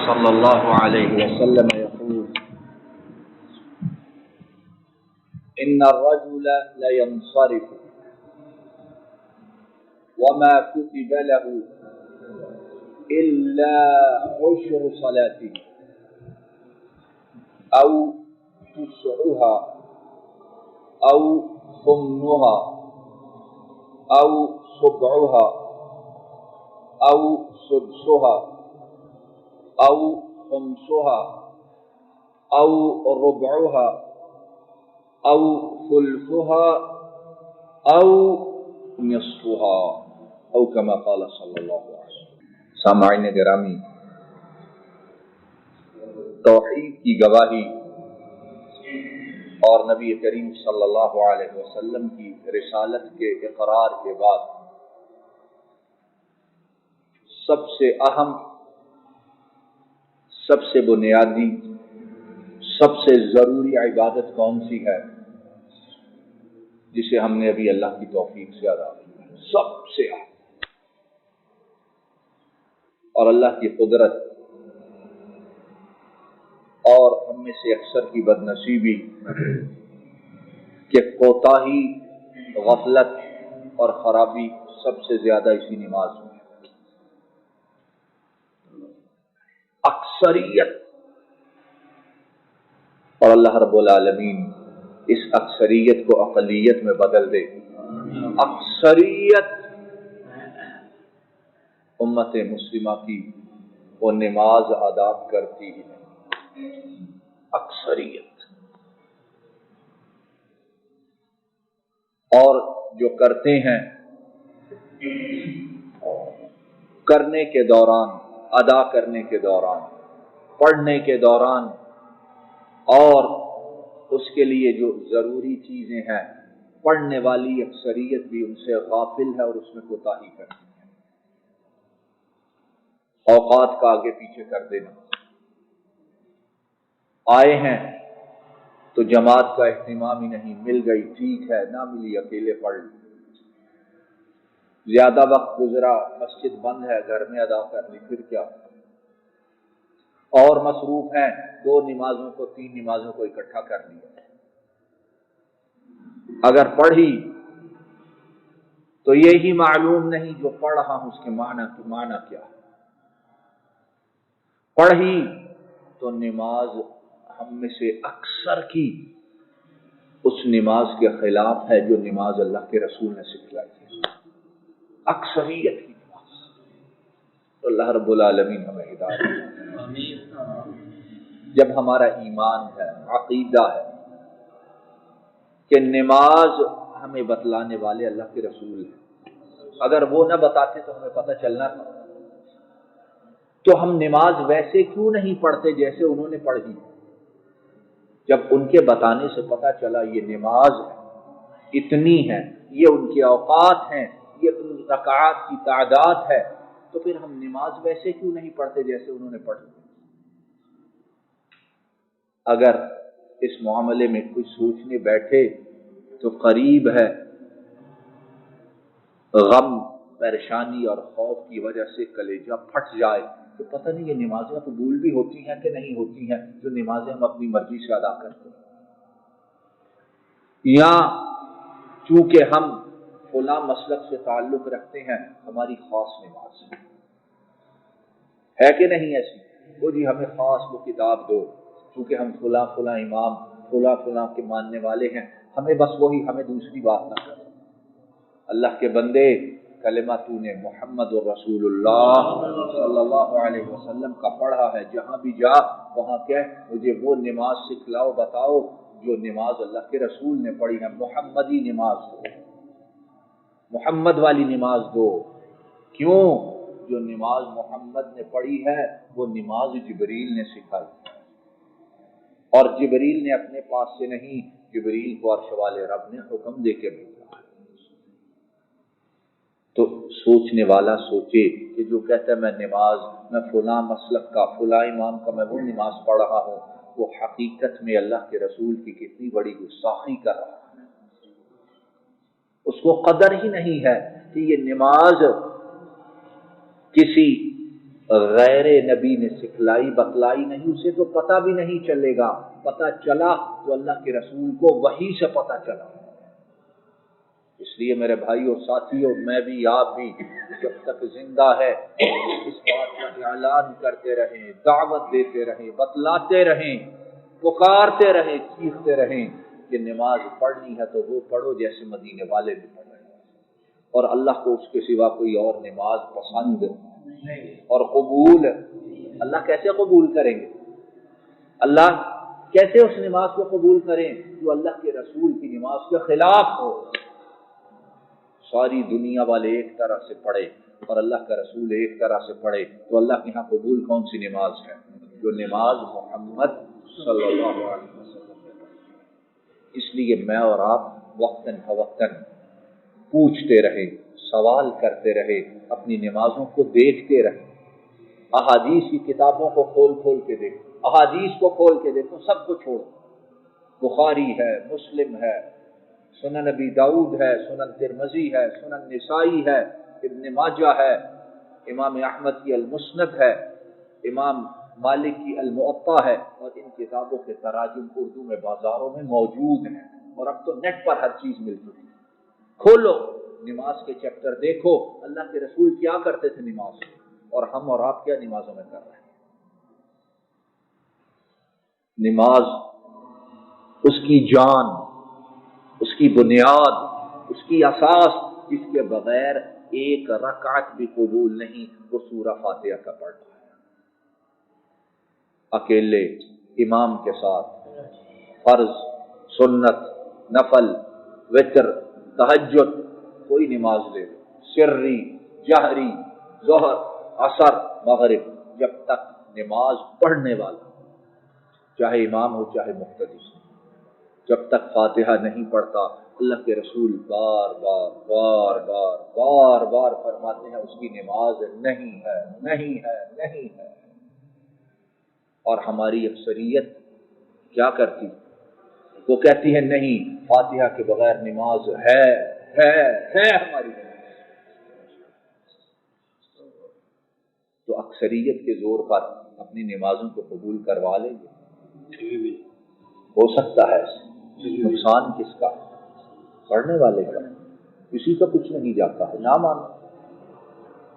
صلی اللہ علیہ وسلم يقول ان الرجل لينصرف وما كتب له الا عشر صلاته او تسعها او ثمنها او سبعها او سدسها او خمسها او ربعها او ثلثها او نصفها او كما قال صلی اللہ علیہ وسلم۔ سامعین گرامی، توحید کی گواہی اور نبی کریم صلی اللہ علیہ وسلم کی رسالت کے اقرار کے بعد سب سے اہم، سب سے بنیادی، سب سے ضروری عبادت کون سی ہے جسے ہم نے ابھی اللہ کی توفیق سے ادا کیا؟ سب سے اہم، اور اللہ کی قدرت اور ہم میں سے اکثر کی بدنصیبی کہ کوتاہی، غفلت اور خرابی سب سے زیادہ اسی نماز میں ہے۔ اکثریت، اور اللہ رب العالمین اس اکثریت کو اقلیت میں بدل دے۔ اکثریت امت مسلمہ کی وہ نماز ادا کرتی ہی نہیں، اکثریت، اور جو کرتے ہیں کرنے کے دوران، ادا کرنے کے دوران، پڑھنے کے دوران، اور اس کے لیے جو ضروری چیزیں ہیں، پڑھنے والی اکثریت بھی ان سے غافل ہے اور اس میں کوتاہی کرتی ہے۔ اوقات کا آگے پیچھے کر دینا، آئے ہیں تو جماعت کا اہتمام ہی نہیں، مل گئی ٹھیک ہے، نہ ملی اکیلے پڑھ لی، زیادہ وقت گزرا مسجد بند ہے گھر میں ادا کر لی، پھر کیا؟ اور مصروف ہیں، 2 نمازوں کو 3 نمازوں کو اکٹھا کر لیا۔ اگر پڑھی تو یہی معلوم نہیں جو پڑھ رہا ہوں اس کے معنی کیا ہے۔ پڑھی تو نماز ہم میں سے اکثر کی اس نماز کے خلاف ہے جو نماز اللہ کے رسول نے سکھلائی ہے، اکثریت کی نماز۔ تو اللہ رب العالمین ہمیں ہدایت دے۔ جب ہمارا ایمان ہے، عقیدہ ہے کہ نماز ہمیں بتلانے والے اللہ کے رسول ہیں، اگر وہ نہ بتاتے تو ہمیں پتہ چلنا تھا، تو ہم نماز ویسے کیوں نہیں پڑھتے جیسے انہوں نے پڑھی؟ جب ان کے بتانے سے پتہ چلا یہ نماز اتنی ہے، یہ ان کے اوقات ہیں، یہ ان رکعات کی تعداد ہے، تو پھر ہم نماز ویسے کیوں نہیں پڑھتے جیسے انہوں نے پڑھی؟ اگر اس معاملے میں کچھ سوچنے بیٹھے تو قریب ہے غم، پریشانی اور خوف کی وجہ سے کلیجہ پھٹ جائے تو پتہ نہیں یہ نمازیں قبول بھی ہوتی ہیں کہ نہیں ہوتی ہیں جو نمازیں ہم اپنی مرضی سے ادا کرتے ہیں، یا چونکہ ہم فلاں مسلک سے تعلق رکھتے ہیں ہماری خاص نماز ہے کہ نہیں ایسی؟ وہ جی ہمیں خاص وہ کتاب دو، چونکہ ہم فلاں فلاں امام فلاں کے ماننے والے ہیں، ہمیں بس وہی، ہمیں دوسری بات نہ کرو۔ اللہ کے بندے، کلمہ تو نے محمد الرسول اللہ صلی اللہ علیہ وسلم کا پڑھا ہے، جہاں بھی جا وہاں کہہ مجھے وہ نماز سکھلاؤ، بتاؤ جو نماز اللہ کے رسول نے پڑھی ہے، محمدی نماز دو، محمد والی نماز دو۔ کیوں؟ جو نماز محمد نے پڑھی ہے وہ نماز جبریل نے سکھائی، اور جبریل نے اپنے پاس سے نہیں، جبریل کو عرش والے رب نے حکم دے کے بھیجا۔ تو سوچنے والا سوچے کہ جو کہتا ہے میں نماز، میں فلاں مسلک کا، فلاں امام کا میں وہ نماز پڑھ رہا ہوں، وہ حقیقت میں اللہ کے رسول کی کتنی بڑی گستاخی کر رہا ہے۔ اس کو قدر ہی نہیں ہے کہ یہ نماز کسی غیر نبی نے سکھلائی بتلائی نہیں، اسے تو پتہ بھی نہیں چلے گا، پتہ چلا تو اللہ کے رسول کو وحی سے پتہ چلا۔ اس لیے میرے بھائی اور ساتھیوں، میں بھی آپ بھی جب تک زندہ ہے اس بات کا اعلان کرتے رہیں، دعوت دیتے رہیں، بتلاتے رہیں، پکارتے رہیں، چیختے رہیں کہ نماز پڑھنی ہے تو وہ پڑھو جیسے مدینے والے بھی پڑھ رہے ہیں، اور اللہ کو اس کے سوا کوئی اور نماز پسند اور قبول۔ اللہ کیسے قبول کریں گے؟ اللہ کیسے اس نماز کو قبول کریں جو اللہ کے رسول کی نماز کے خلاف ہو؟ ساری دنیا والے ایک طرح سے پڑھے اور اللہ کا رسول ایک طرح سے پڑھے تو اللہ کے ہاں قبول کون سی نماز ہے؟ جو نماز محمد صلی اللہ علیہ وسلم نے پڑھی۔ اس لیے میں اور آپ وقتاً فوقتاً پوچھتے رہیں، سوال کرتے رہے، اپنی نمازوں کو دیکھتے رہیں، احادیث کی کتابوں کو کھول کھول کے دیکھو، احادیث کو کھول کے دیکھو، سب کو چھوڑو، بخاری ہے، مسلم ہے، سنن ابی داؤد ہے، سنن ترمذی ہے، سنن نسائی ہے، ابن ماجہ ہے، امام احمد کی المسند ہے، امام مالک کی الموطا ہے، اور ان کتابوں کے تراجم اردو میں بازاروں میں موجود ہیں، اور اب تو نیٹ پر ہر چیز مل چکی ہے۔ کھولو نماز کے چیپٹر، دیکھو اللہ کے رسول کیا کرتے تھے نماز میں، اور ہم اور آپ کیا نمازوں میں کر رہے ہیں۔ نماز اس کی جان، اس کی بنیاد، اس کی اساس، جس کے بغیر ایک رکعت بھی قبول نہیں، وہ سورہ فاتحہ کا پڑھنا ہے، اکیلے امام کے ساتھ، فرض، سنت، نفل، وتر، تہجد، کوئی نماز لے لو، سری، جہری، ظہر، عصر، مغرب، جب تک نماز پڑھنے والا چاہے امام ہو چاہے مقتدی، جب تک فاتحہ نہیں پڑھتا، اللہ کے رسول بار بار بار بار بار بار فرماتے ہیں اس کی نماز نہیں ہے، نہیں ہے، نہیں ہے۔ اور ہماری اکثریت کیا کرتی؟ وہ کہتی ہے نہیں، فاتحہ کے بغیر نماز ہے ہماری نماز۔ تو اکثریت کے زور پر اپنی نمازوں کو قبول کروا لیں گے؟ ہو سکتا ہے، نقصان کس کا؟ پڑھنے والے کا، کسی کا کچھ نہیں جاتا ہے، نہ مانو۔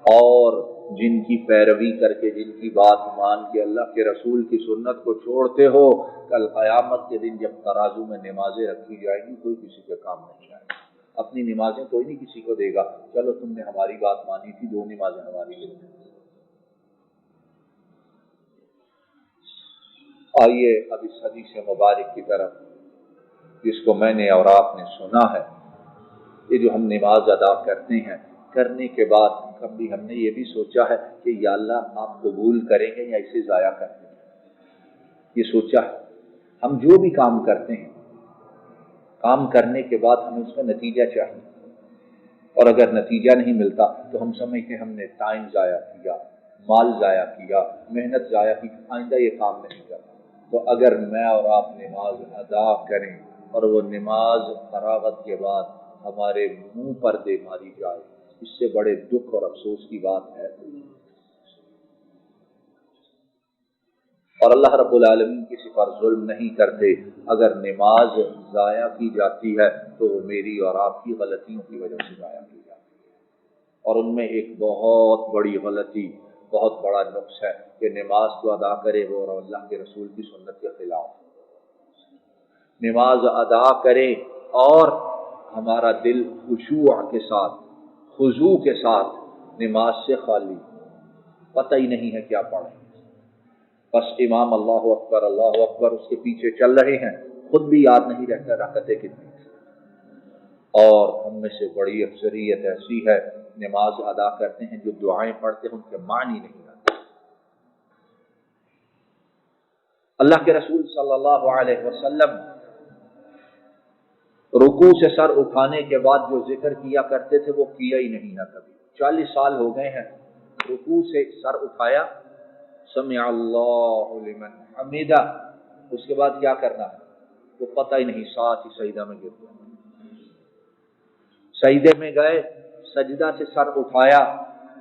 اور جن کی پیروی کر کے، جن کی بات مان کے اللہ کے رسول کی سنت کو چھوڑتے ہو، کل قیامت کے دن جب ترازو میں نمازیں رکھی جائیں گی، کوئی کسی کے کام نہیں آئے گا۔ اپنی نمازیں کوئی نہیں کسی کو دے گا، چلو تم نے ہماری بات مانی تھی، 2 نمازیں ہماری لے۔ آئیے اب اس حدیث مبارک کی طرف، جس کو میں نے اور آپ نے سنا ہے۔ یہ جو ہم نماز ادا کرتے ہیں، کرنے کے بعد کبھی ہم نے یہ بھی سوچا ہے کہ یا اللہ آپ قبول کریں گے یا اسے ضائع کر دیں گے؟ یہ سوچا ہے؟ ہم جو بھی کام کرتے ہیں، کام کرنے کے بعد ہمیں اس کا نتیجہ چاہیے، اور اگر نتیجہ نہیں ملتا تو ہم سمجھتے ہیں ہم نے ٹائم ضائع کیا، مال ضائع کیا، محنت ضائع کی، آئندہ یہ کام نہیں کرنا۔ تو اگر میں اور آپ نماز ادا کریں اور وہ نماز فراغت کے بعد ہمارے منہ پر دے ماری جائے، اس سے بڑے دکھ اور افسوس کی بات ہے۔ اور اللہ رب العالمین کسی پر ظلم نہیں کرتے، اگر نماز ضائع کی جاتی ہے تو وہ میری اور آپ کی غلطیوں کی وجہ سے ضائع کی جاتی ہے، اور ان میں ایک بہت بڑی غلطی، بہت بڑا نقص ہے کہ نماز تو ادا کرے وہ اور اللہ کے رسول کی سنت کے خلاف۔ نماز ادا کرے اور ہمارا دل خشوع کے ساتھ، خضوع کے ساتھ نماز سے خالی، پتہ ہی نہیں ہے کیا پڑھیں، بس امام اللہ اکبر اس کے پیچھے چل رہے ہیں، خود بھی یاد نہیں رہتا رکعتیں کتنی۔ اور ہم میں سے بڑی اکثریت ایسی ہے نماز ادا کرتے ہیں، جو دعائیں پڑھتے ہیں ان کے معنی نہیں آتے۔ اللہ کے رسول صلی اللہ علیہ وسلم رکوع سے سر اٹھانے کے بعد جو ذکر کیا کرتے تھے وہ کیا ہی نہیں ہے کبھی۔ 40 سال ہو گئے ہیں، رکوع سے سر اٹھایا، سمع اللہ لمن حمیدہ، اس کے بعد کیا کرنا ہے وہ پتہ ہی نہیں، ساتھ ہی سجدہ میں گر گیا، سجدے میں گئے، سجدہ سے سر اٹھایا،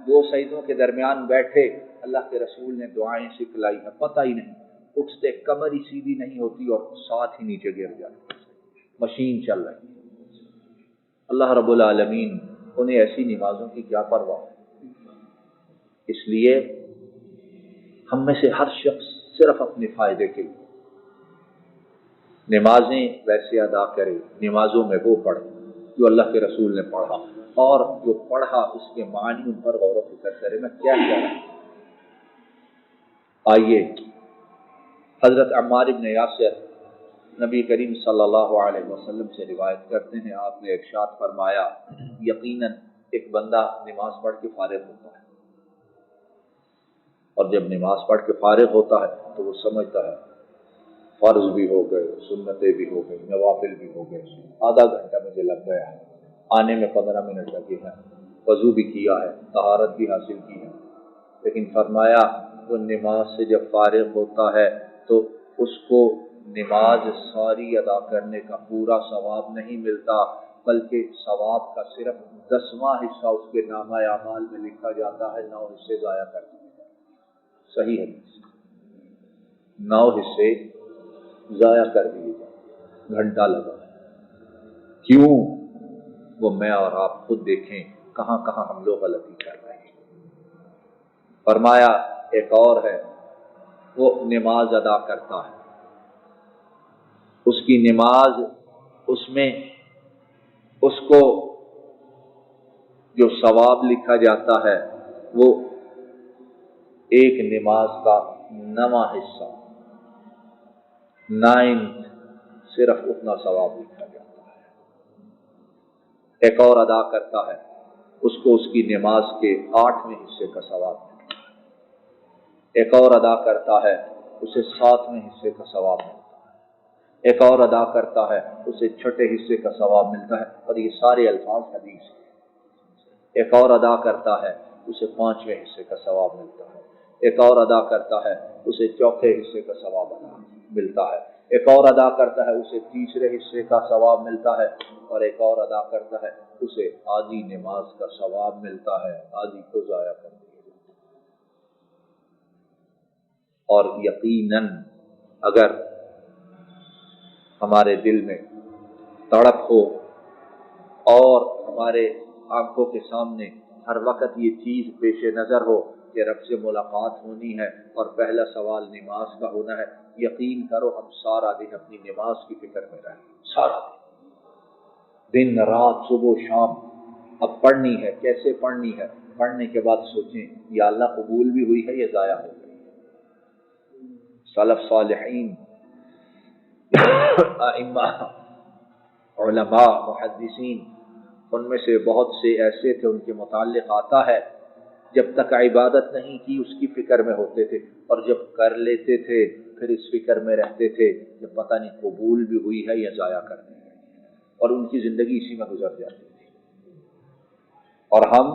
2 سجدوں کے درمیان بیٹھے، اللہ کے رسول نے دعائیں سکھلائی ہیں، پتہ ہی نہیں، اٹھتے کمر ہی سیدھی نہیں ہوتی اور ساتھ ہی نیچے گر جاتی، مشین چل رہی ہے۔ اللہ رب العالمین انہیں ایسی نمازوں کی کیا پرواہ ہے؟ اس لیے ہم میں سے ہر شخص صرف اپنے فائدے کے لیے نمازیں ویسے ادا کرے، نمازوں میں وہ پڑھے جو اللہ کے رسول نے پڑھا، اور جو پڑھا اس کے معنی ان پر غور و فکر کرے۔ میں کیا کہہ رہا ہوں؟ آئیے حضرت عمار بن یاسر نبی کریم صلی اللہ علیہ وسلم سے روایت کرتے ہیں، آپ نے ارشاد فرمایا یقیناً ایک بندہ نماز پڑھ کے فارغ ہوتا ہے، اور جب نماز پڑھ کے فارغ ہوتا ہے تو وہ سمجھتا ہے فرض بھی ہو گئے، سنتیں بھی ہو گئی، نوافل بھی ہو گئے، آدھا گھنٹہ مجھے لگ گیا ہے، آنے میں 15 منٹ لگے ہیں، وضو بھی کیا ہے، طہارت بھی حاصل کی ہے، لیکن فرمایا وہ نماز سے جب فارغ ہوتا ہے تو اس کو نماز ساری ادا کرنے کا پورا ثواب نہیں ملتا، بلکہ ثواب کا صرف 10واں حصہ اس کے نامہ اعمال میں لکھا جاتا ہے، 9 حصے ضائع کر دیے جاتے ہیں۔ صحیح ہے، 9 حصے ضائع کر دیے جاتے، گھنٹہ لگا ہے۔ کیوں؟ وہ میں اور آپ خود دیکھیں کہاں کہاں ہم لوگ غلطی کر رہے ہیں۔ فرمایا ایک اور ہے، وہ نماز ادا کرتا ہے، اس کی نماز، اس میں اس کو جو ثواب لکھا جاتا ہے وہ ایک نماز کا 9واں حصہ، 9 صرف اتنا ثواب لکھا جاتا ہے۔ ایک اور ادا کرتا ہے، اس کو اس کی نماز کے 8ویں حصے کا ثواب ملتا ہے۔ ایک اور ادا کرتا ہے، اسے 7ویں حصے کا ثواب ملتا ہے۔ ایک اور ادا کرتا ہے، اسے 6 حصے کا ثواب ملتا ہے، اور یہ سارے الفاظ حدیث ہیں۔ ایک اور ادا کرتا ہے، اسے 5ویں حصے کا ثواب ملتا ہے۔ ایک اور ادا کرتا ہے، اسے 4تھے حصے کا ثواب ملتا ہے۔ ایک اور ادا کرتا ہے، اسے 3رے حصے کا ثواب ملتا ہے، اور ایک اور ادا کرتا ہے، اسے آدھی نماز کا ثواب ملتا ہے، آدھی کو ضائع کر دیا جاتا ہے۔ اور یقیناً اگر ہمارے دل میں تڑپ ہو اور ہمارے آنکھوں کے سامنے ہر وقت یہ چیز پیش نظر ہو کہ رب سے ملاقات ہونی ہے اور پہلا سوال نماز کا ہونا ہے، یقین کرو ہم سارا دن اپنی نماز کی فکر میں رہیں، سارا دن رات صبح و شام۔ اب پڑھنی ہے، کیسے پڑھنی ہے؟ پڑھنے کے بعد سوچیں یا اللہ قبول بھی ہوئی ہے یا ضائع ہو گئی۔ سلف صالحین، ائمہ، علماء، محدثین، ان میں سے بہت سے ایسے تھے ان کے متعلق آتا ہے جب تک عبادت نہیں کی اس کی فکر میں ہوتے تھے، اور جب کر لیتے تھے پھر اس فکر میں رہتے تھے کہ پتہ نہیں قبول بھی ہوئی ہے یا ضائع کر دی گئی، اور ان کی زندگی اسی میں گزر جاتی تھی۔ اور ہم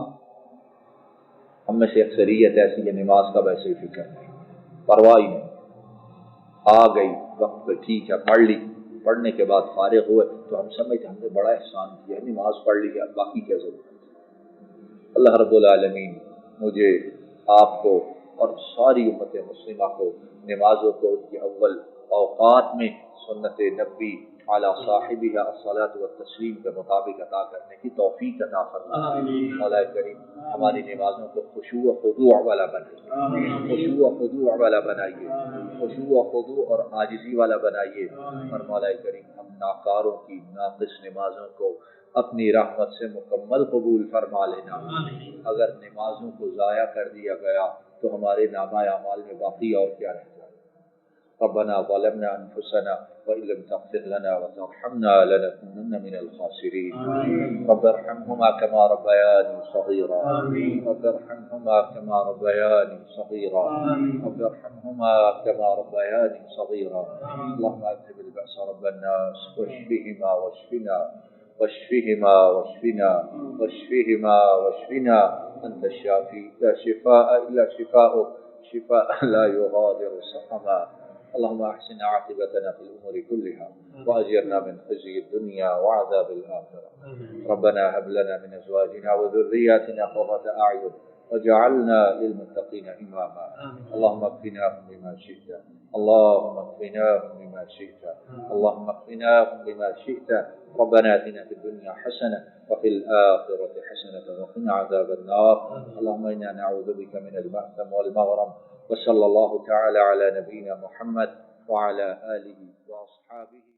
میں سے اکثریت ایسی ہے نماز کا ویسے ہی فکر نہیں، پرواہ ہی نہیں، آ گئی وقت پہ ٹھیک ہے پڑھ لی، پڑھنے کے بعد فارغ ہوئے تو ہم سمجھتے ہم نے بڑا احسان کیا ہے، نماز پڑھ لی ہے، باقی کیا ضرورت ہے۔ اللہ رب العالمین مجھے، آپ کو اور ساری امت مسلمہ کو نمازوں کو ان کے اول اوقات میں سنت نبی علی صاحبہ الصلاۃ والتسلیم کے مطابق عطا کرنے کی توفیق عطا فرمائے۔ مولا کریم ہماری نمازوں کو خشوع و خضوع والا بنائیے، خشوع و خضوع والا بنائیے، خشوع و خضوع اور عاجزی والا بنائیے، اور مولا کریم ہم ناکاروں کی ناقص نمازوں کو اپنی رحمت سے مکمل قبول فرما لینا۔ اگر نمازوں کو ضائع کر دیا گیا تو ہمارے نامہ اعمال میں باقی اور کیا رہ جائے۔ ربنا ظلمنا انفسنا وان لم تغفر لنا وترحمنا لنكونن من الخاسرين رب ارحمهما كما ربياني صغيرا رب ارحمهما كما ربياني صغيرا رب ارحمهما كما ربياني صغيرا اللهم اذهب البأس رب الناس واشفهما واشفنا واشفهما واشفنا واشفهما واشفنا انت الشافي لا شفاء الا شفاؤك شفاء لا يغادر سقما اللهم احسن عاقبتنا في الامور كلها واجرنا من خزي الدنيا وعذاب الاخره ربنا هب لنا من ازواجنا وذرياتنا قرة اعين وجعلنا للمتقين إماما. اللهم اكفناهم بما شئت، اللهم اكفناهم بما شئت، اللهم اكفناهم بما شئت. ربنا آتنا في الدنيا حسنة وفي الآخرة حسنة وقنا عذاب النار. اللهم إنا نعوذ بك من المأثم والمغرم. وصلى الله تعالى على نبينا محمد وعلى آله وأصحابه.